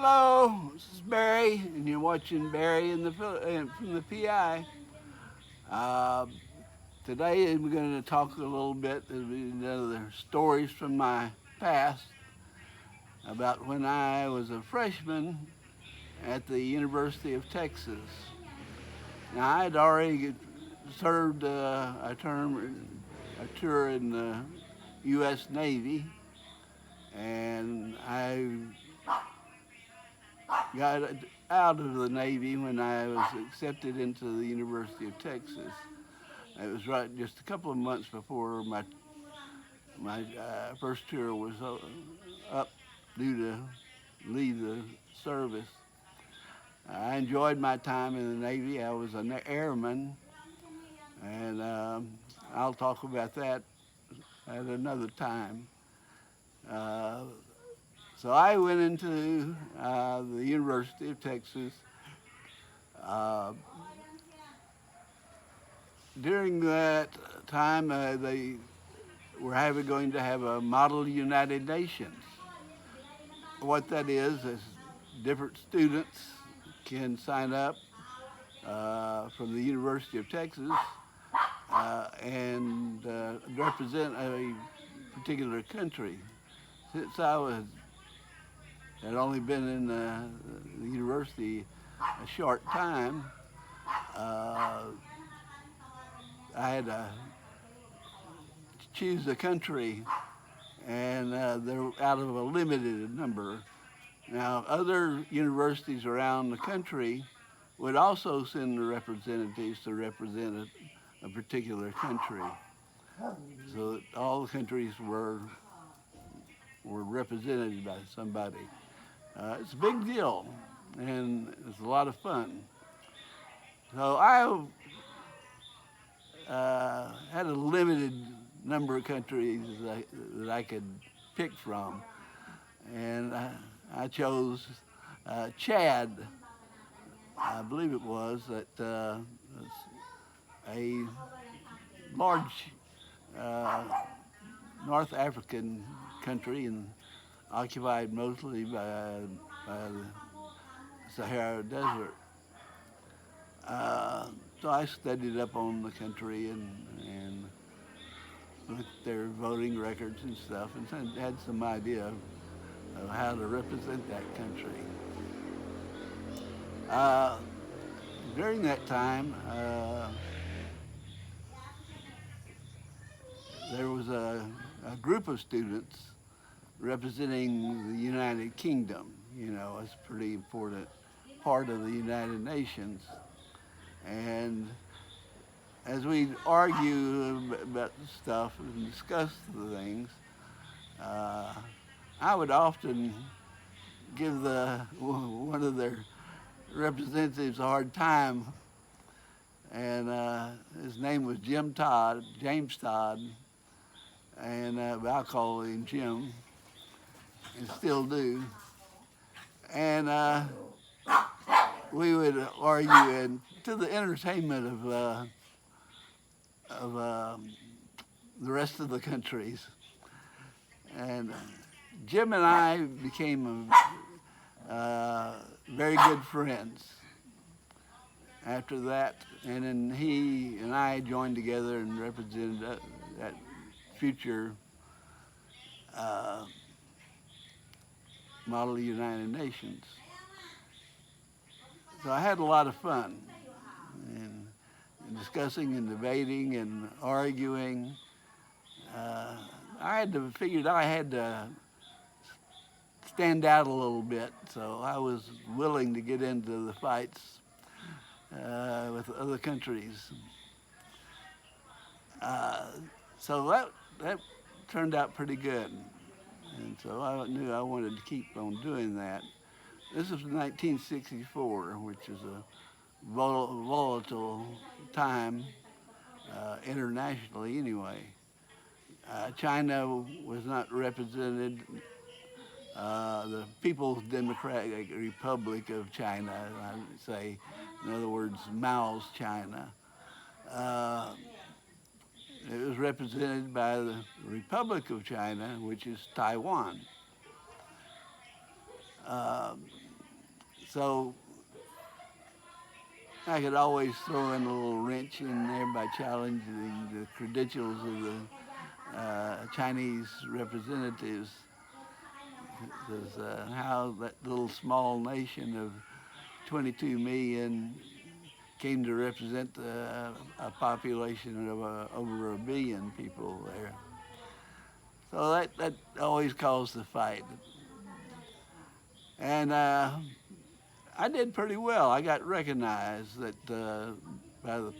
Hello, this is Barry, and you're watching Barry in the from the PI. Uh, Today we're going to talk a little bit of stories from my past about when I was a freshman at the University of Texas. Now I had already served a tour in the U.S. Navy, and I got out of the Navy when I was accepted into the University of Texas. It was right just a couple of months before my first tour was up due to leave the service. I enjoyed my time in the Navy. I was an airman, and I'll talk about that at another time. Uh, so I went into the University of Texas. Uh, During that time, they were going to have a model United Nations. What that is different students can sign up from the University of Texas and represent a particular country. Since had only been in the university a short time, uh, I had to choose a country, and they're out of a limited number. Now, other universities around the country would also send the representatives to represent a particular country. So that all the countries were represented by somebody. It's a big deal, and it's a lot of fun. So I had a limited number of countries that I could pick from, and I chose Chad. I believe it was that a large uh, North African country and occupied mostly by the Sahara Desert. Uh, so I studied up on the country and looked at their voting records and stuff and had some idea of how to represent that country. Uh, During that time, there was a group of students representing the United Kingdom. You know, it's a pretty important part of the United Nations. And as we argue about stuff and discuss the things, uh, I would often give one of their representatives a hard time, and his name was James Todd, and I'll call him Jim, and still do. And we would argue, and to the entertainment of the rest of the countries. And Jim and I became very good friends after that, and then he and I joined together and represented that future uh, model United Nations. So I had a lot of fun in discussing and debating and arguing. Uh, I had to figured I had to stand out a little bit, so I was willing to get into the fights with other countries. Uh, so that turned out pretty good, and so I knew I wanted to keep on doing that. This was 1964, which is a volatile time internationally anyway. China was not represented. The People's Democratic Republic of China, I would say, in other words, Mao's China. Uh, it was represented by the Republic of China, which is Taiwan. Uh, So I could always throw in a little wrench in there by challenging the credentials of the Chinese representatives. Because how that little small nation of 22 million came to represent a population of over 1 billion people there. So that always caused the fight. And I did pretty well. I got recognized that by the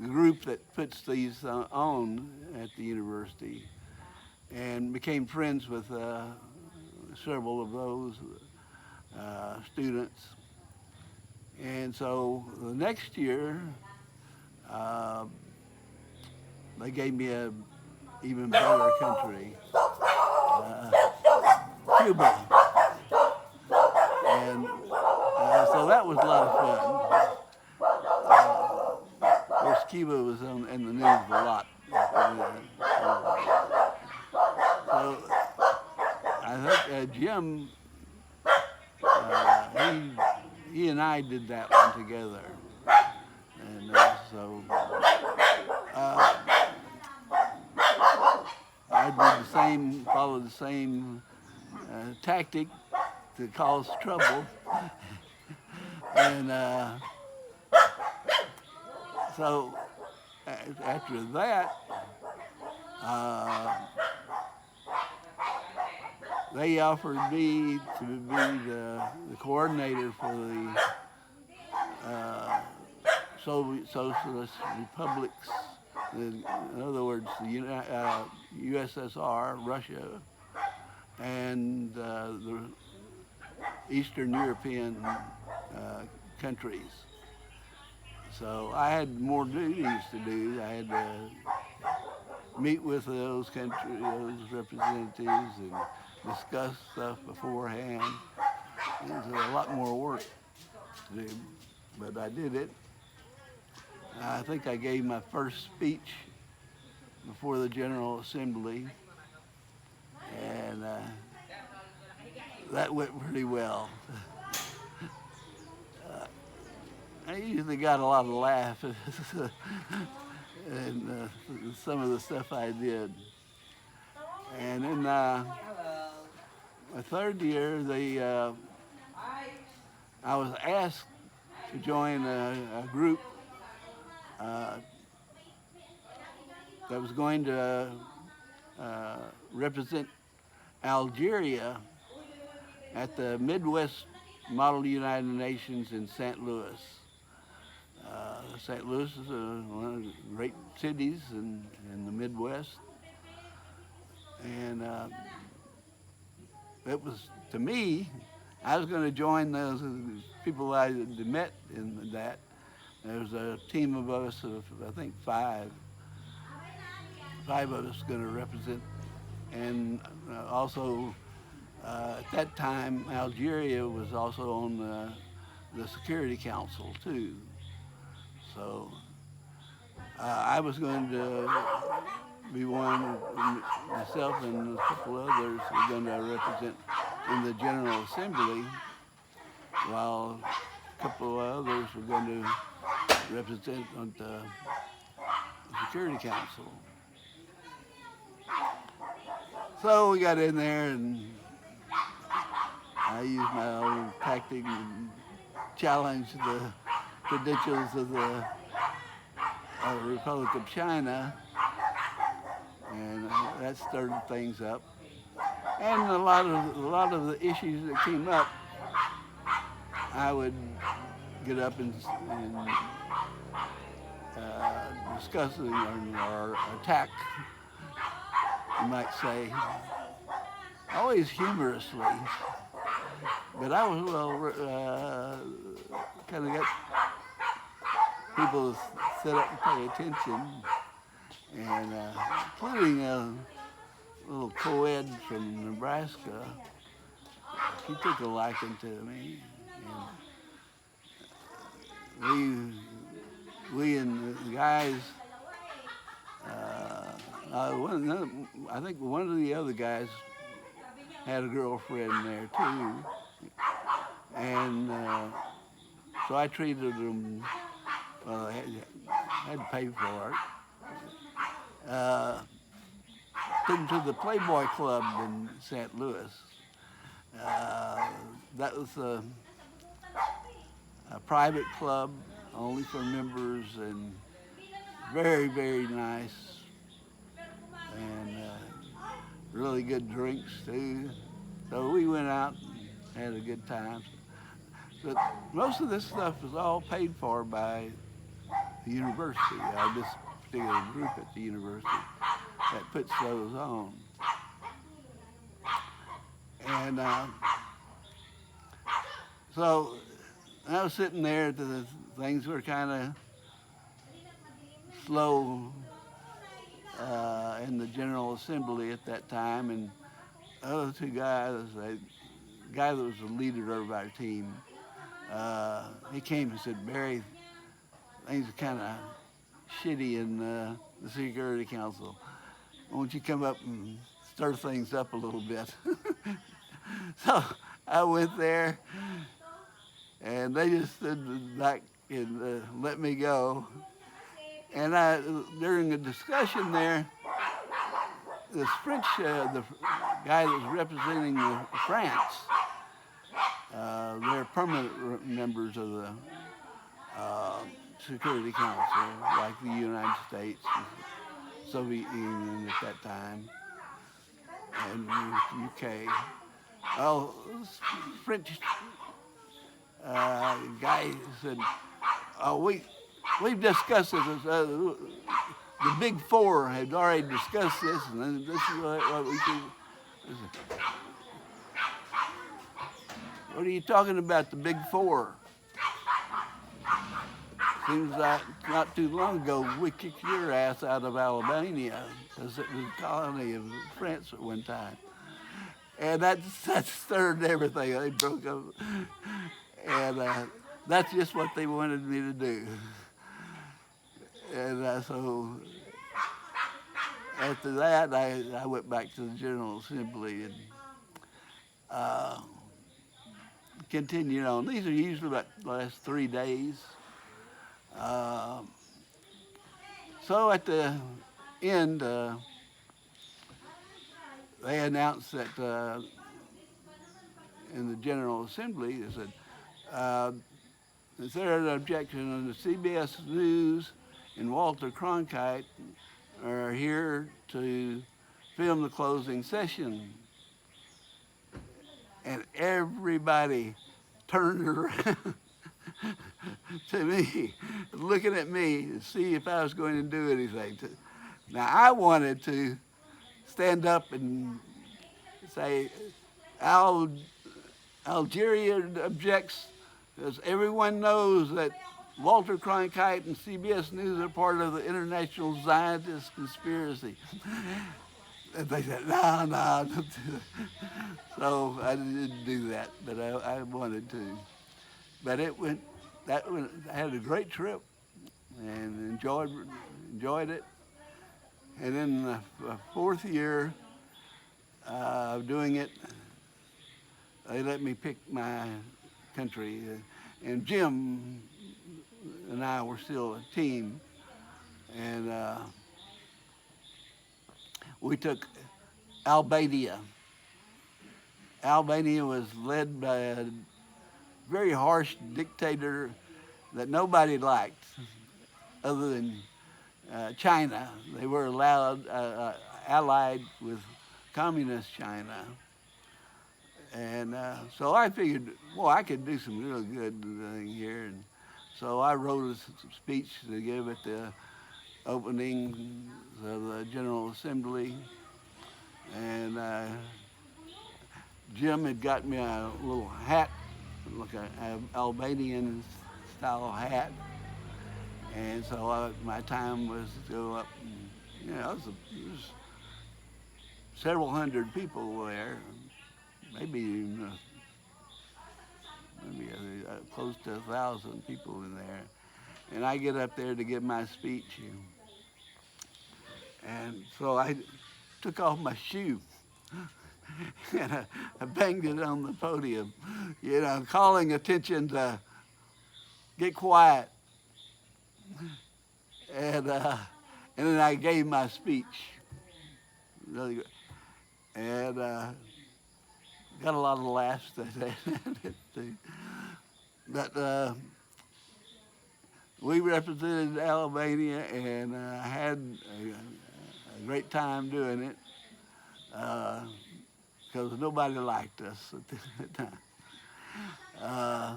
group that puts these on at the university, and became friends with several of those students. And so the next year, they gave me a even better country, Cuba. And so that was a lot of fun. Of course, Cuba was in the news a lot. So I think Jim, he and I did that one together. And so I did the same, followed the same tactic to cause trouble. And so after that, they offered me to be the coordinator for the Soviet Socialist Republics, in other words, the USSR, Russia, and the Eastern European countries. So I had more duties to do. I had to meet with those countries, those representatives, and discuss stuff beforehand. It was a lot more work to do, but I did it. I think I gave my first speech before the General Assembly, and that went pretty well. I usually got a lot of laughs and some of the stuff I did. And in my third year, I was asked to join a group that was going to represent Algeria at the Midwest Model United Nations in St. Louis. St. Louis is one of the great cities in the Midwest. And it was, to me, I was going to join those people I had met in that. There was a team of us of, I think, five of us going to represent. And also, at that time, Algeria was also on the Security Council, too. So I was going to be one, myself and a couple others were going to represent in the General Assembly, while a couple of others were going to represent on the Security Council. So we got in there, and I used my old tactic and challenged the credentials of the Republic of China, and that stirred things up. And a lot of the issues that came up, I would get up and discuss or attack, you might say, always humorously. But I was kind of got people to sit up and pay attention, and including a little co-ed from Nebraska. He took a liking to me, and we and the guys, I think one of the other guys had a girlfriend there too, And so I treated them, well, I had to pay for it. Took them to the Playboy Club in St. Louis. That was a private club, only for members, and very, very nice, and really good drinks too. So we went out and had a good time. But most of this stuff was all paid for by the university, this particular group at the university that puts those on. And so I was sitting there, things were kind of slow in the General Assembly at that time, and the other two guys, the guy that was the leader of our team, he came and said, "Barry, things are kind of shitty in the Security Council. Won't you come up and stir things up a little bit?" So I went there, and they just stood back and let me go. And during the discussion there, this French, the guy that was representing France, they're permanent members of the Security Council, like the United States, Soviet Union at that time, and the UK. Oh, this French guy said, "Oh, we've discussed this. The Big Four had already discussed this, and this is what we should." "What are you talking about, the Big Four? Seems like not too long ago we kicked your ass out of Albania because it was a colony of France at one time." And that stirred everything. They broke up. And that's just what they wanted me to do. And so after that, I went back to the General Assembly and continued on. These are usually about the last 3 days. So at the end, they announced that in the General Assembly, they said, "Is there an objection on the CBS News and Walter Cronkite are here to film the closing session?" And everybody turned around to me, looking at me to see if I was going to do anything. Now, I wanted to stand up and say, Algeria objects, because everyone knows that Walter Cronkite and CBS News are part of the international Zionist conspiracy. And they said, "No, don't do that." So I didn't do that, but I wanted to. But I had a great trip and enjoyed it. And in the fourth year of doing it, they let me pick my country. And Jim and I were still a team. And we took Albania. Albania was led by a very harsh dictator that nobody liked other than China. They were allied with communist China. And so I figured, well, I could do some real good thing here. And so I wrote a speech to give at the opening of the General Assembly. And Jim had got me a little hat, like an Albanian style hat. And so my time was to go up, and, it was several hundred people there, maybe close to 1,000 people in there. And I get up there to give my speech. And so I took off my shoe. and I banged it on the podium, calling attention to get quiet. And, and then I gave my speech. Really good. And got a lot of laughs that day. But we represented Albania, and had a great time doing it because nobody liked us at the time. Uh,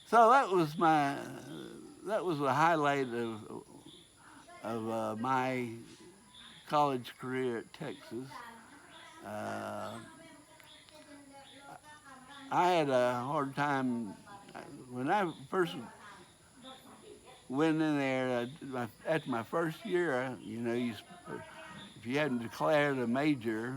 so that was the highlight of my college career at Texas. Uh, I had a hard time when I first went in there. After my first year, if you hadn't declared a major,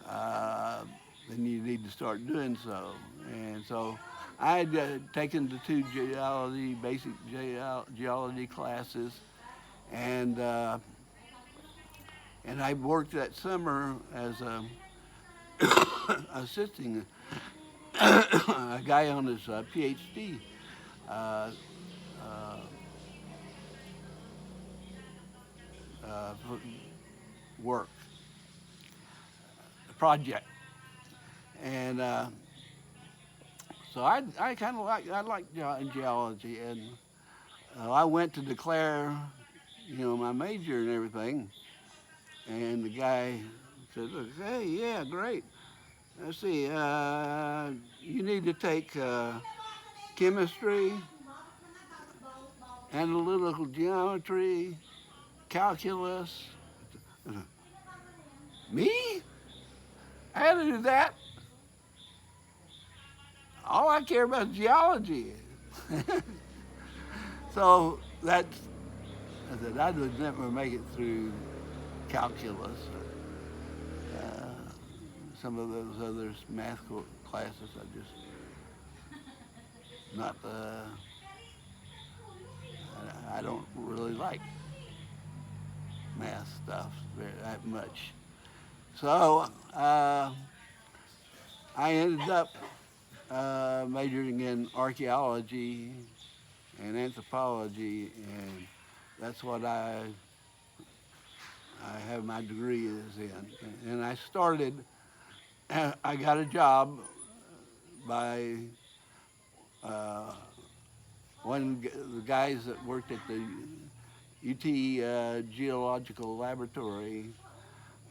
then you need to start doing so. And so I had taken the two basic geology classes, and I worked that summer as assisting a guy on his PhD uh, uh, work project, and so I kind of like geology, and I went to declare, my major and everything, and the guy said, "Look, hey, yeah, great. Let's see, you need to take chemistry, analytical geometry, calculus." Me? I had to do that. All I care about is geology. So I said, I would never make it through calculus or some of those other math classes. I just not. I don't really like math stuff that much. So I ended up majoring in archaeology and anthropology, and that's what I have my degree is in. And I started. I got a job by one of the guys that worked at the UT Geological Laboratory.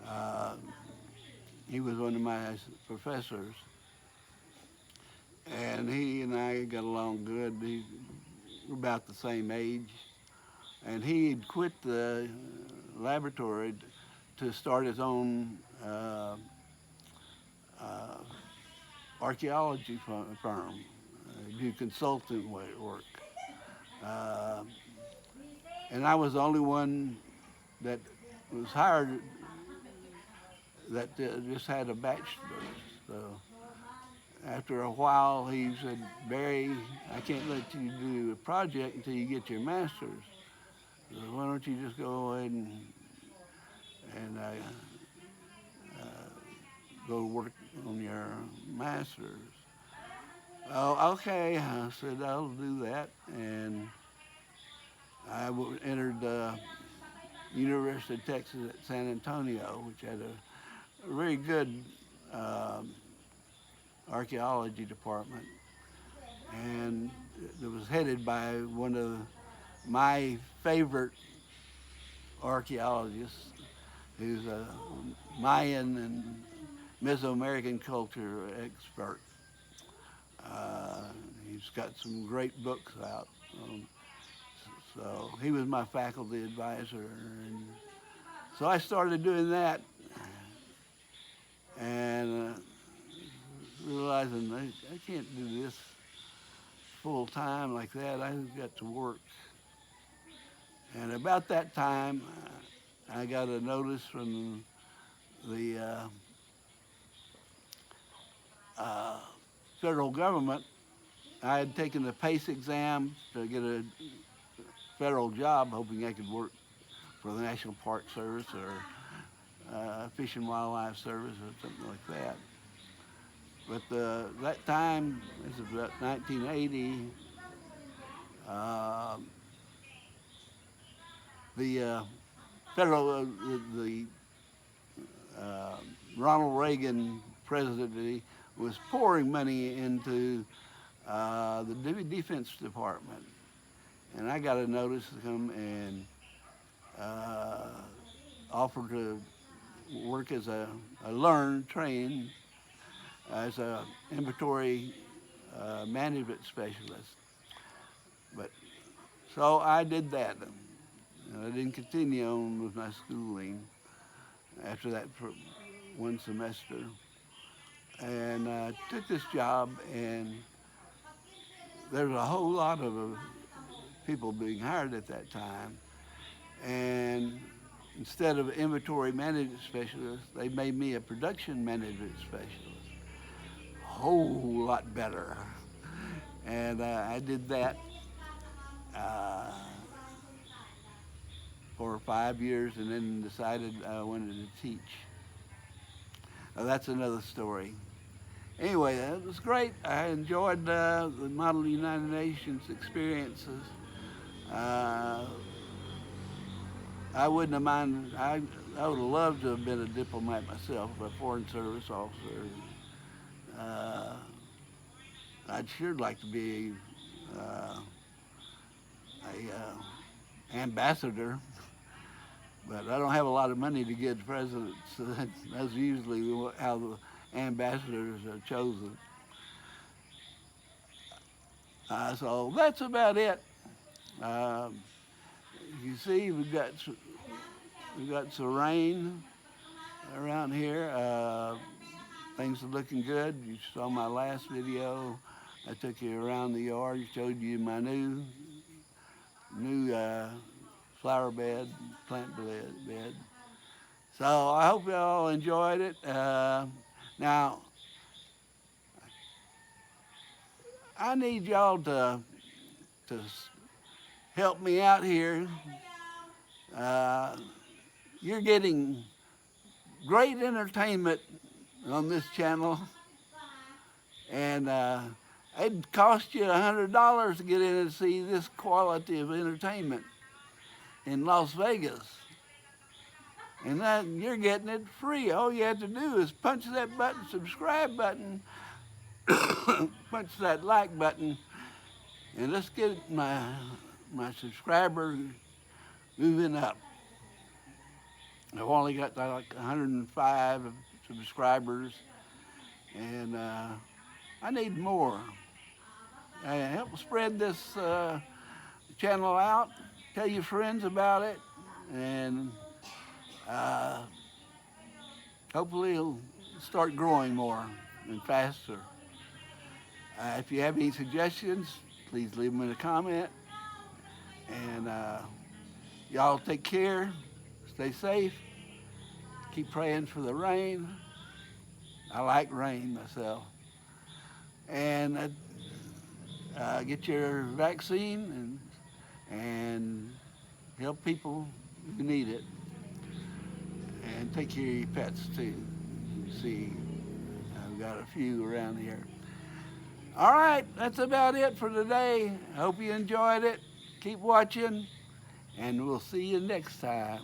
Uh, he was one of my professors, and he and I got along good. He were about the same age, and he had quit the laboratory to start his own archaeology firm, do consultant work. Uh, and I was the only one that was hired that just had a bachelor's. So after a while, he said, "Barry, I can't let you do a project until you get your master's. So why don't you just go ahead and go work on your master's?" "Oh, okay," I said, "I'll do that." And I entered the University of Texas at San Antonio, which had a very good archaeology department, and it was headed by one of my favorite archaeologists, who's a Mayan and Mesoamerican culture expert. He's got some great books out. So he was my faculty advisor, and so I started doing that, and realizing I can't do this full time like that. I've got to work. And about that time, I got a notice from the federal government. I had taken the PACE exam to get a federal job, hoping I could work for the National Park Service or Fish and Wildlife Service or something like that. But that time, this is about 1980, the federal, the Ronald Reagan presidency was pouring money into the Defense Department. And I got a notice to come and offer to work as train as a inventory management specialist. But so I did that. I didn't continue on with my schooling after that for one semester. And I took this job, and there was a whole lot of people being hired at that time. And instead of inventory management specialist, they made me a production management specialist. A whole lot better. And I did that for 5 years, and then decided I wanted to teach. That's another story. Anyway, it was great. I enjoyed the Model United Nations experiences. I wouldn't have minded, I would have loved to have been a diplomat myself, a foreign service officer. I'd sure like to be a ambassador, but I don't have a lot of money to give the president, so that's usually how the ambassadors are chosen. So that's about it. You see, we've got some rain around here. Things are looking good. You saw my last video. I took you around the yard, showed you my new flower bed, plant bed. So I hope you all enjoyed it. Now, I need y'all to help me out here. You're getting great entertainment on this channel, and it'd cost you $100 to get in and see this quality of entertainment in Las Vegas. And that you're getting it free. All you have to do is punch that button, subscribe button, punch that like button, and let's get my subscribers moving up. I've only got like 105 subscribers, and I need more. Help spread this channel out. Tell your friends about it, and hopefully it'll start growing more and faster. If you have any suggestions, please leave them in a comment. And y'all take care, stay safe, keep praying for the rain. I like rain myself. And get your vaccine and help people who need it. And take care of your pets too. See, I've got a few around here. All right, that's about it for today. I hope you enjoyed it. Keep watching, and we'll see you next time.